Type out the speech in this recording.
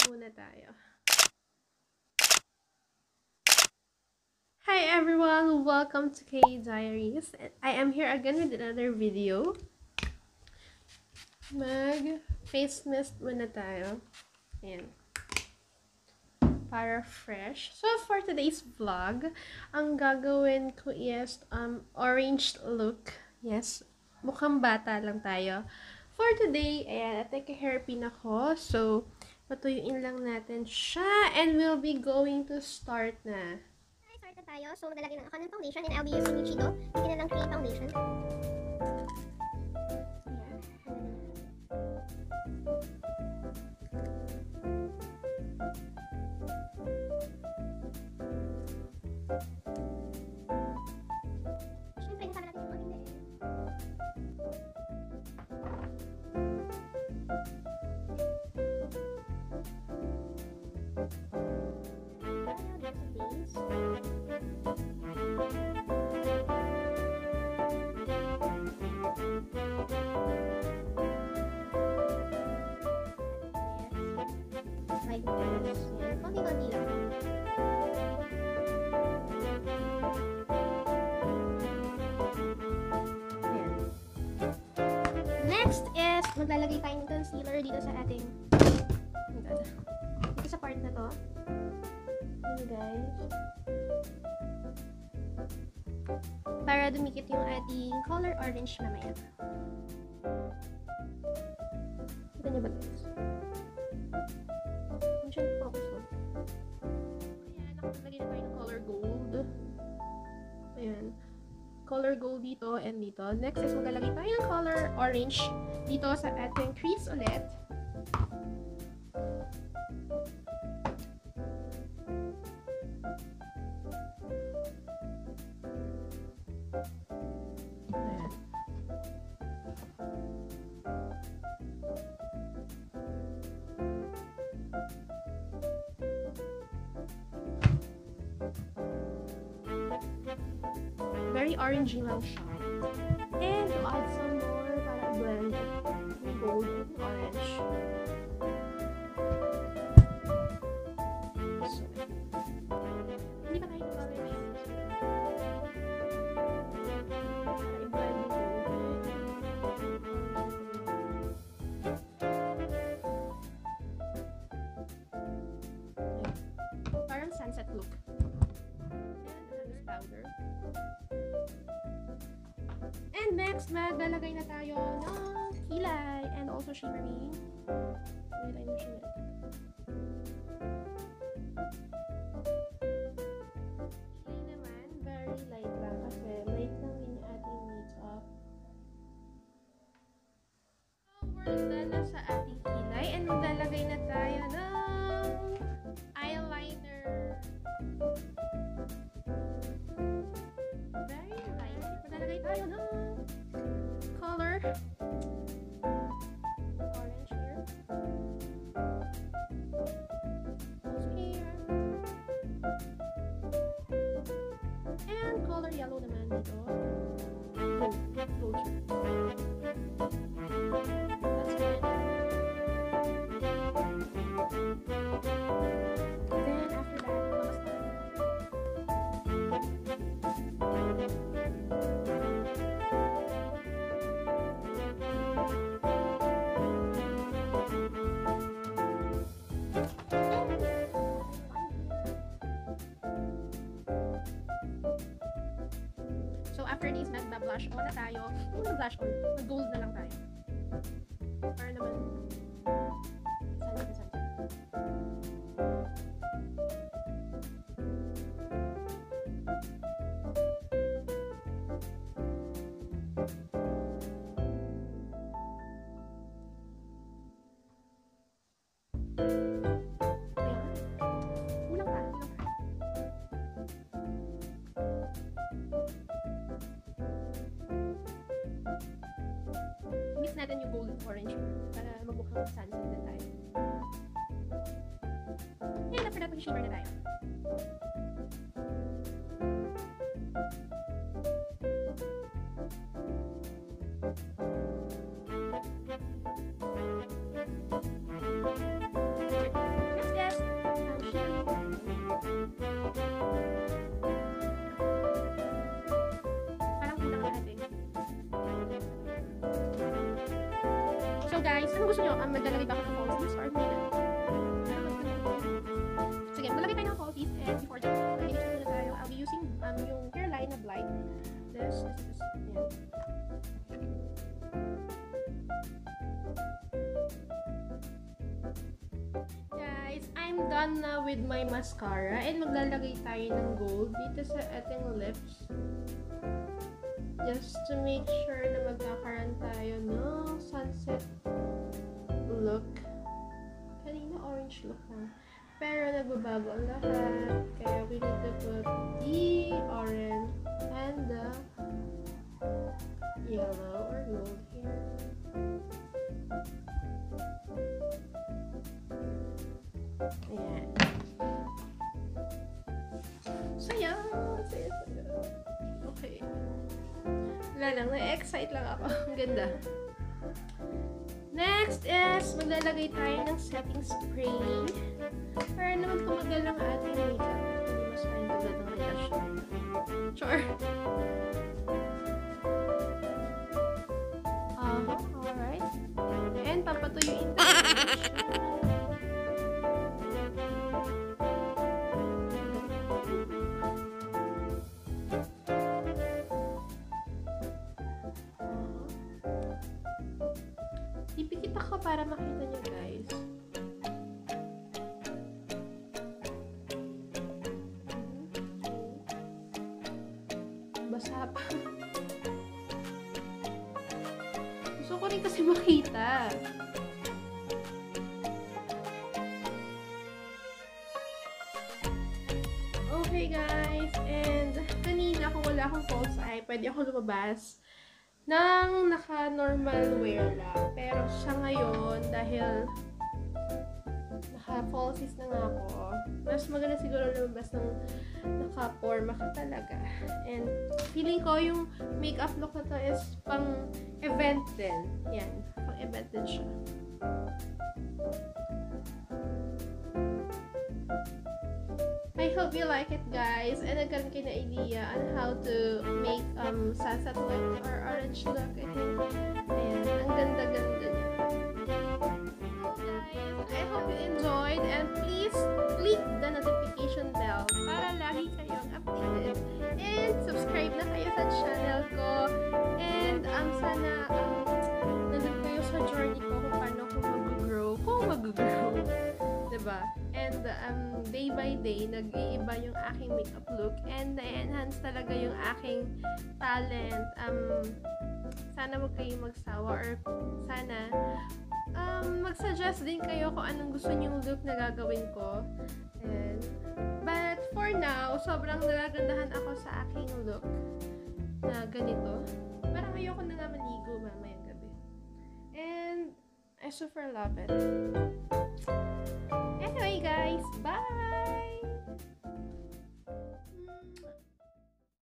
muna tayo. Hi everyone! Welcome to K Diaries. I am here again with another video. Mag-face mist muna tayo. Ayan. Para fresh. So, for today's vlog, ang gagawin ko is orange look. Yes, mukhang bata lang tayo. For today, ayan, nagka-hairpin ako. So, patuyuin lang natin siya. And we'll be going to start na. Start na tayo. So, maglalagay lang ako ng foundation and I'll be using yung Cheeto. Hindi na lang cream foundation. Siyempre, kasama natin yung konting din. Like this. Yan. Konti-konti lang. Ayan. Next is, maglalagay tayo ng concealer dito sa ating dito sa part na to. Yun guys. Para dumikit yung ating color orange mamaya. Kita niyo ba guys? Focus mo. Ayan, nakalagay na tayo ng color gold. Ayan. Color gold dito and dito. Next is maglalagay tayo ng color orange dito sa ating crease ulit. Ayan. Very orangey lang siya. And to add some more para blend yung gold and orange. So, hindi pa tayo nag-orange. Para i-blend yung gold. Parang sunset look. And this powder. And next, maglalagay na tayo ng kilay and also shimmering. Kilay na shimmer. Kilay naman, very light lang kasi light lang din yung ating makeup. So, we're done na sa ating kilay and maglalagay na tayo ng eyeliner. Very light. Maglalagay tayo ng color orange here. Also here. And color yellow naman dito. Gold. That's good. Then after that, so after this, mag-blush on na tayo. Kung mag-blush on, mag-gold na lang tayo. Para naman, sunset na sunset. Mix natin yung gold and orange para magmukhang sunset din tayo. And after that, mag-shimmer na tayo. So guys, ano gusto nyo? Maglalagay ba ako ng falsies or hindi na? Sige, maglalagay tayo ng falsies and before that, mag-initiate muna tayo. I'll be using yung hairline na blind. This. Yan. Guys, I'm done na with my mascara and maglalagay tayo ng gold dito sa ating lips. Just to make sure na magkakaroon tayo ng sunset look. Kanina orange look lang. Pero nagbabago ang lahat. Kaya we need to put the orange and the yellow or gold here. Ayan. Saya! Okay. Wala lang, na-excite lang ako. Ang ganda. Next is, maglalagay tayo ng setting spray. Para naman tumagal ang ating makeup. Hindi masyadong tagal ng relasyon. Sure. Alright. And papatuyuin tayo. Ipikit ako para makita nyo guys. Basa pa. Gusto ko rin kasi makita. Okay guys, and kanina kung wala akong false eye, pwede ako lumabas ng naka-normal wear lang. Pero sa ngayon, dahil naka-falsies na nga ako, mas maganda siguro lumabas ng naka-forma ka talaga. And feeling ko yung makeup look na to is pang event din. Yan, pang event din siya. I hope you like it guys, and nagkaroon kayo na idea on how to make sunset look or orange look. I think, ayan, ang ganda-ganda niya. Guys, I hope you enjoyed, and please click the notification bell para lagi kayong updated. And subscribe na kayo sa channel ko. And sana nandun kayo sa journey ko kung paano ko mag-grow. Diba? And day by day, nag-iiba yung aking makeup look and na-enhance talaga yung aking talent. Sana wag kayong magsawa or sana mag-suggest din kayo kung anong gusto nyong look na gagawin ko. But for now, sobrang nagagandahan ako sa aking look na ganito. Parang ayoko na nga maligo mamayang gabi. And I super love it.